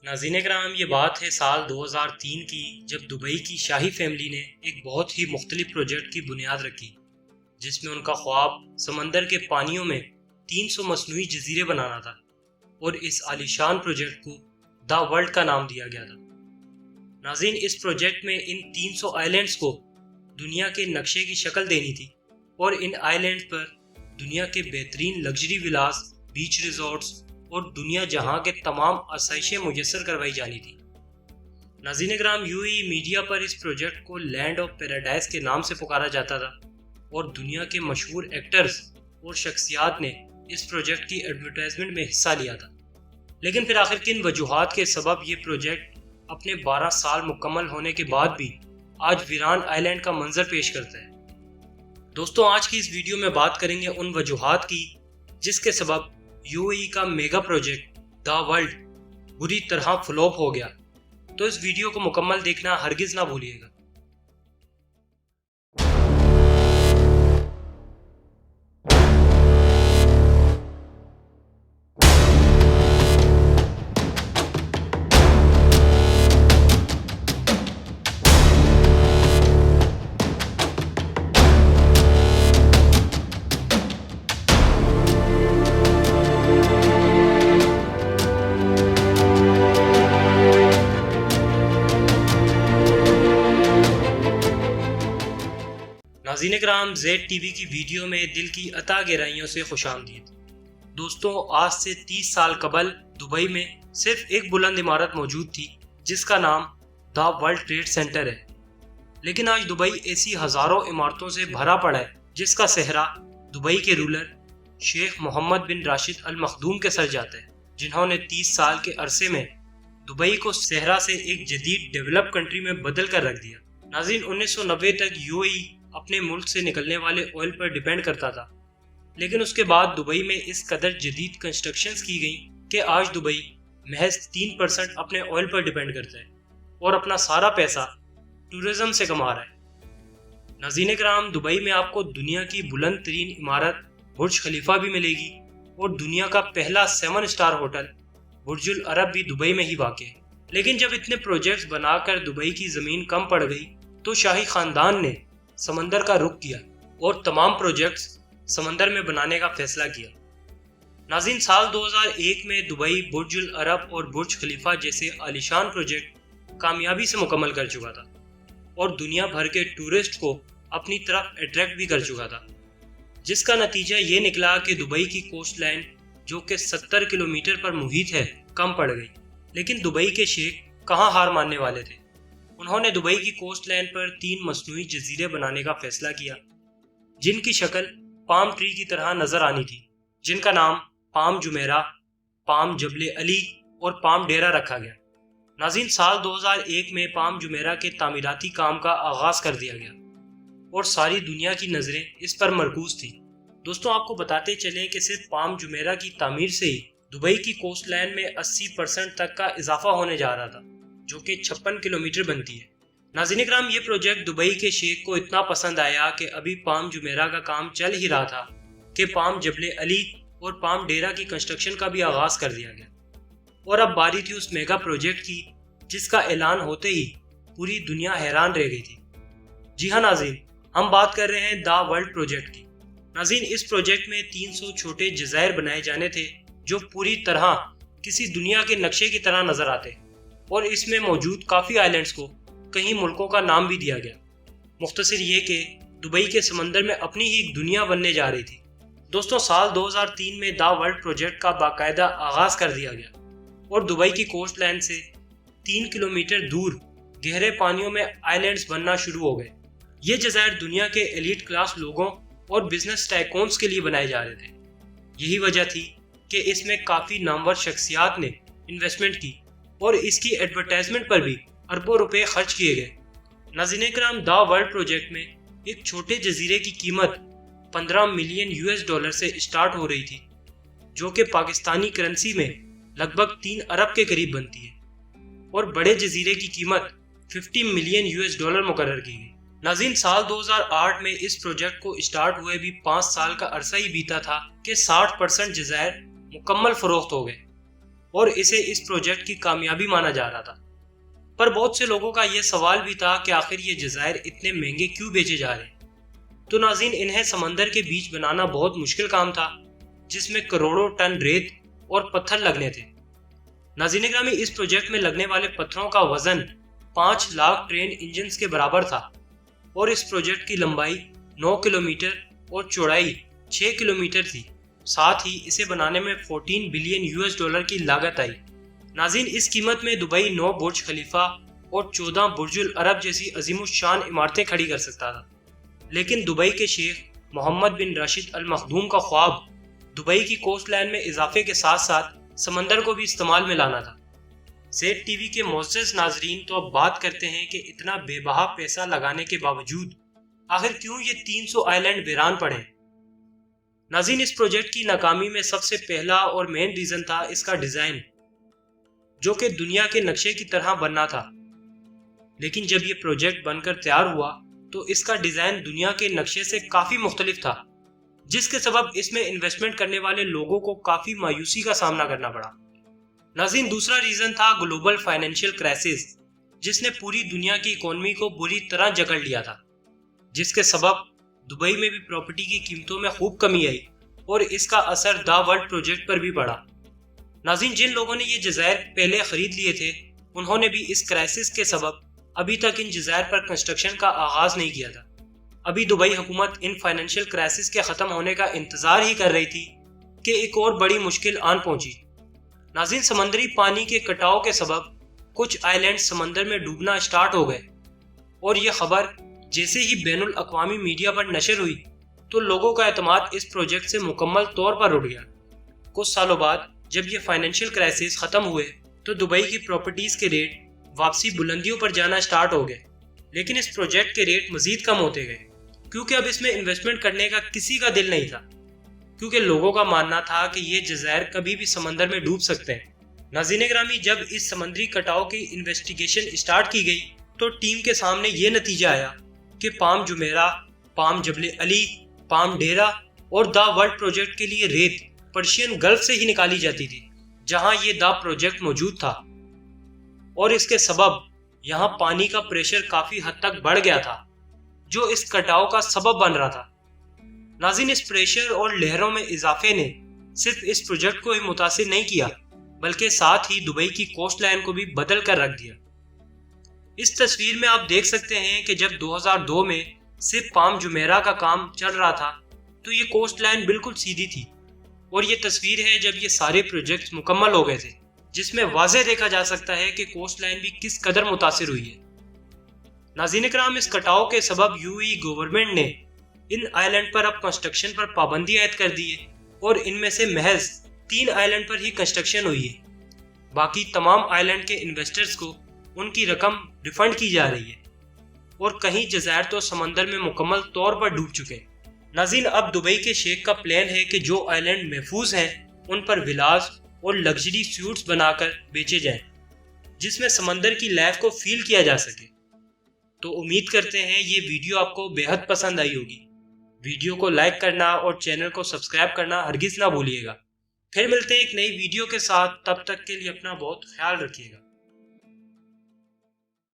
ناظرین کرام، یہ بات ہے سال 2003 کی، جب دبئی کی شاہی فیملی نے ایک بہت ہی مختلف پروجیکٹ کی بنیاد رکھی، جس میں ان کا خواب سمندر کے پانیوں میں 300 مصنوعی جزیرے بنانا تھا، اور اس عالیشان پروجیکٹ کو دا ورلڈ کا نام دیا گیا تھا۔ ناظرین، اس پروجیکٹ میں ان 300 آئیلینڈز کو دنیا کے نقشے کی شکل دینی تھی، اور ان آئیلینڈز پر دنیا کے بہترین لگژری ولاز، بیچ ریزورٹس اور دنیا جہاں کے تمام آسائشیں میسر کروائی جانی تھی۔ ناظرین کرام، میڈیا پر اس پروجیکٹ کو لینڈ آف پیراڈائز کے نام سے پکارا جاتا تھا، اور دنیا کے مشہور ایکٹرز اور شخصیات نے اس پروجیکٹ کی ایڈورٹائزمنٹ میں حصہ لیا تھا۔ لیکن پھر آخر کن وجوہات کے سبب یہ پروجیکٹ اپنے 12 سال مکمل ہونے کے بعد بھی آج ویران آئی لینڈ کا منظر پیش کرتا ہے۔ دوستوں، آج کی اس ویڈیو میں بات کریں گے ان وجوہات کی جس کے سبب کا میگا پروجیکٹ دا ورلڈ بری طرح فلوپ ہو گیا۔ تو اس ویڈیو کو مکمل دیکھنا ہرگز نہ بھولیے گا۔ ناظرین کرام، زیڈ ٹی وی کی ویڈیو میں دل کی عطا گہرائیوں سے خوش آمدید۔ دوستوں، آج سے 30 سال قبل دبئی میں صرف ایک بلند عمارت موجود تھی جس کا نام دا ورلڈ ٹریڈ سینٹر ہے، لیکن آج دبئی ایسی ہزاروں عمارتوں سے بھرا پڑا ہے جس کا صحرا دبئی کے رولر شیخ محمد بن راشد المخدوم کے سر جاتا ہے، جنہوں نے 30 سال کے عرصے میں دبئی کو صحرا سے ایک جدید ڈیولپ کنٹری میں بدل کر رکھ دیا۔ ناظرین، 1990 تک اپنے ملک سے نکلنے والے آئل پر ڈیپینڈ کرتا تھا، لیکن اس کے بعد دبئی میں اس قدر جدید کنسٹرکشنز کی گئیں کہ آج دبئی محض 3% اپنے آئل پر ڈیپینڈ کرتا ہے اور اپنا سارا پیسہ ٹورزم سے کما رہا ہے۔ ناظرین کرام، دبئی میں آپ کو دنیا کی بلند ترین عمارت برج خلیفہ بھی ملے گی، اور دنیا کا پہلا 7 اسٹار ہوٹل برج العرب بھی دبئی میں ہی واقع ہے۔ لیکن جب اتنے پروجیکٹس بنا کر دبئی کی زمین کم پڑ گئی تو شاہی خاندان نے سمندر کا رخ کیا اور تمام پروجیکٹس سمندر میں بنانے کا فیصلہ کیا۔ ناظرین، سال 2001 میں دبئی برج العرب اور برج خلیفہ جیسے عالیشان پروجیکٹ کامیابی سے مکمل کر چکا تھا، اور دنیا بھر کے ٹورسٹ کو اپنی طرف اٹریکٹ بھی کر چکا تھا، جس کا نتیجہ یہ نکلا کہ دبئی کی کوسٹ لائن جو کہ 70 کلومیٹر پر محیط ہے کم پڑ گئی۔ لیکن دبئی کے شیخ کہاں ہار ماننے والے تھے۔ انہوں نے دبئی کی کوسٹ لائن پر 3 مصنوعی جزیرے بنانے کا فیصلہ کیا، جن کی شکل پام ٹری کی طرح نظر آنی تھی، جن کا نام پام جمیرہ، پام جبل علی اور پام ڈیرہ رکھا گیا۔ ناظرین، سال 2001 میں پام جمیرہ کے تعمیراتی کام کا آغاز کر دیا گیا، اور ساری دنیا کی نظریں اس پر مرکوز تھیں۔ دوستوں، آپ کو بتاتے چلیں کہ صرف پام جمیرہ کی تعمیر سے ہی دبئی کی کوسٹ لائن میں 80% تک کا اضافہ ہونے جا رہا تھا، جو کہ 56 کلومیٹر بنتی ہے۔ ناظرین کرام، یہ پروجیکٹ دبئی کے شیخ کو اتنا پسند آیا کہ ابھی پام جمیرہ کا کام چل ہی رہا تھا کہ پام جبل علی اور پام ڈیرہ کی کنسٹرکشن کا بھی آغاز کر دیا گیا، اور اب باری تھی اس میگا پروجیکٹ کی جس کا اعلان ہوتے ہی پوری دنیا حیران رہ گئی تھی۔ جی ہاں ناظرین، ہم بات کر رہے ہیں دا ورلڈ پروجیکٹ کی۔ ناظرین، اس پروجیکٹ میں 300 چھوٹے جزائر بنائے جانے تھے جو پوری طرح کسی دنیا کے نقشے کی طرح نظر آتے، اور اس میں موجود کافی آئیلینڈز کو کئی ملکوں کا نام بھی دیا گیا۔ مختصر یہ کہ دبئی کے سمندر میں اپنی ہی ایک دنیا بننے جا رہی تھی۔ دوستوں، سال 2003 میں دا ورلڈ پروجیکٹ کا باقاعدہ آغاز کر دیا گیا، اور دبئی کی کوسٹ لائن سے 3 کلومیٹر دور گہرے پانیوں میں آئیلینڈز بننا شروع ہو گئے۔ یہ جزائر دنیا کے ایلیٹ کلاس لوگوں اور بزنس ٹائکونز کے لیے بنائے جا رہے تھے۔ یہی وجہ تھی کہ اس میں کافی نامور شخصیات نے انویسٹمنٹ کی، اور اس کی ایڈورٹائزمنٹ پر بھی اربوں روپے خرچ کیے گئے۔ ناظرین کرام، دا ورلڈ پروجیکٹ میں ایک چھوٹے جزیرے کی قیمت 15 ملین US سے اسٹارٹ ہو رہی تھی، جو کہ پاکستانی کرنسی میں لگ بھگ 3 ارب کے قریب بنتی ہے، اور بڑے جزیرے کی قیمت 50 ملین US مقرر کی گئی۔ ناظرین، سال 2008 میں اس پروجیکٹ کو اسٹارٹ ہوئے بھی 5 سال کا عرصہ ہی بیتا تھا کہ 60% جزائر مکمل فروخت ہو گئے، اور اسے اس پروجیکٹ کی کامیابی مانا جا رہا تھا۔ پر بہت سے لوگوں کا یہ سوال بھی تھا کہ آخر یہ جزائر اتنے مہنگے کیوں بیچے جا رہے ہیں؟ تو ناظرین، انہیں سمندر کے بیچ بنانا بہت مشکل کام تھا، جس میں کروڑوں ٹن ریت اور پتھر لگنے تھے۔ ناظرین گرامی، اس پروجیکٹ میں لگنے والے پتھروں کا وزن 5 لاکھ ٹرین انجنز کے برابر تھا، اور اس پروجیکٹ کی لمبائی 9 کلومیٹر اور چوڑائی 6 کلومیٹر تھی۔ ساتھ ہی اسے بنانے میں 14 بلین US کی لاگت آئی۔ ناظرین، اس قیمت میں دبئی 9 برج خلیفہ اور 14 برج العرب جیسی عظیم الشان عمارتیں کھڑی کر سکتا تھا۔ لیکن دبئی کے شیخ محمد بن راشد المخدوم کا خواب دبئی کی کوسٹ لائن میں اضافے کے ساتھ ساتھ سمندر کو بھی استعمال میں لانا تھا۔ زیڈ ٹی وی کے معزز ناظرین، تو اب بات کرتے ہیں کہ اتنا بے بہا پیسہ لگانے کے باوجود آخر کیوں یہ 300 آئی لینڈ ویران پڑے؟ ناظرین، اس پروجیکٹ کی ناکامی میں سب سے پہلا اور مین ریزن تھا اس کا ڈیزائن، جو کہ دنیا کے نقشے کی طرح بننا تھا۔ لیکن جب یہ پروجیکٹ بن کر تیار ہوا تو اس کا ڈیزائن دنیا کے نقشے سے کافی مختلف تھا، جس کے سبب اس میں انویسٹمنٹ کرنے والے لوگوں کو کافی مایوسی کا سامنا کرنا پڑا۔ ناظرین، دوسرا ریزن تھا گلوبل فائنینشیل کرائسس، جس نے پوری دنیا کی اکانومی کو بری طرح جکڑ لیا تھا، جس کے سبب دبئی میں بھی پراپرٹی کی قیمتوں میں خوب کمی آئی اور اس کا اثر دا ورلڈ پروجیکٹ پر بھی پڑا۔ ناظرین، جن لوگوں نے یہ جزائر پہلے خرید لیے تھے انہوں نے بھی اس کرائسس کے سبب ابھی تک ان جزائر پر کنسٹرکشن کا آغاز نہیں کیا تھا۔ ابھی دبئی حکومت ان فائنینشیل کرائسس کے ختم ہونے کا انتظار ہی کر رہی تھی کہ ایک اور بڑی مشکل آن پہنچی۔ ناظرین، سمندری پانی کے کٹاؤ کے سبب کچھ آئی لینڈ سمندر میں ڈوبنا اسٹارٹ ہو گئے، اور یہ خبر جیسے ہی بین الاقوامی میڈیا پر نشر ہوئی تو لوگوں کا اعتماد اس پروجیکٹ سے مکمل طور پر اٹھ گیا۔ کچھ سالوں بعد جب یہ فائنینشیل کرائسس ختم ہوئے تو دبئی کی پراپرٹیز کے ریٹ واپسی بلندیوں پر جانا اسٹارٹ ہو گئے، لیکن اس پروجیکٹ کے ریٹ مزید کم ہوتے گئے، کیونکہ اب اس میں انویسٹمنٹ کرنے کا کسی کا دل نہیں تھا، کیونکہ لوگوں کا ماننا تھا کہ یہ جزائر کبھی بھی سمندر میں ڈوب سکتے ہیں۔ ناظرین گرامی، جب اس سمندری کٹاؤ کی انویسٹیگیشن اسٹارٹ کی گئی تو ٹیم کے سامنے یہ نتیجہ آیا کہ پام جمیرہ، پام جبل علی، پام ڈیرا اور دا ورلڈ پروجیکٹ کے لیے ریت پرشین گلف سے ہی نکالی جاتی تھی، جہاں یہ دا پروجیکٹ موجود تھا، اور اس کے سبب یہاں پانی کا پریشر کافی حد تک بڑھ گیا تھا، جو اس کٹاؤ کا سبب بن رہا تھا۔ ناظرین، اس پریشر اور لہروں میں اضافے نے صرف اس پروجیکٹ کو ہی متاثر نہیں کیا، بلکہ ساتھ ہی دبئی کی کوسٹ لائن کو بھی بدل کر رکھ دیا۔ اس تصویر میں آپ دیکھ سکتے ہیں کہ جب 2002 میں صرف پام جمیرہ کا کام چل رہا تھا تو یہ کوسٹ لائن بالکل سیدھی تھی، اور یہ تصویر ہے جب یہ سارے پروجیکٹس مکمل ہو گئے تھے، جس میں واضح دیکھا جا سکتا ہے کہ کوسٹ لائن بھی کس قدر متاثر ہوئی ہے۔ ناظرین کرام، اس کٹاؤ کے سبب گورنمنٹ نے ان آئی لینڈ پر اب کنسٹرکشن پر پابندی عائد کر دی ہے، اور ان میں سے محض 3 آئی لینڈ پر ہی کنسٹرکشن ہوئی ہے۔ باقی تمام آئی لینڈ کے انویسٹرز کو ان کی رقم ریفنڈ کی جا رہی ہے، اور کہیں جزائر تو سمندر میں مکمل طور پر ڈوب چکے ہیں۔ ناظرین، اب دبئی کے شیخ کا پلان ہے کہ جو آئی لینڈ محفوظ ہیں ان پر ولاز اور لگژری سیوٹس بنا کر بیچے جائیں، جس میں سمندر کی لائف کو فیل کیا جا سکے۔ تو امید کرتے ہیں یہ ویڈیو آپ کو بے حد پسند آئی ہوگی۔ ویڈیو کو لائک کرنا اور چینل کو سبسکرائب کرنا ہرگز نہ بھولیے گا۔ پھر ملتے ہیں ایک نئی ویڈیو کے ساتھ، تب تک کے لیے اپنا بہت خیال رکھیے گا۔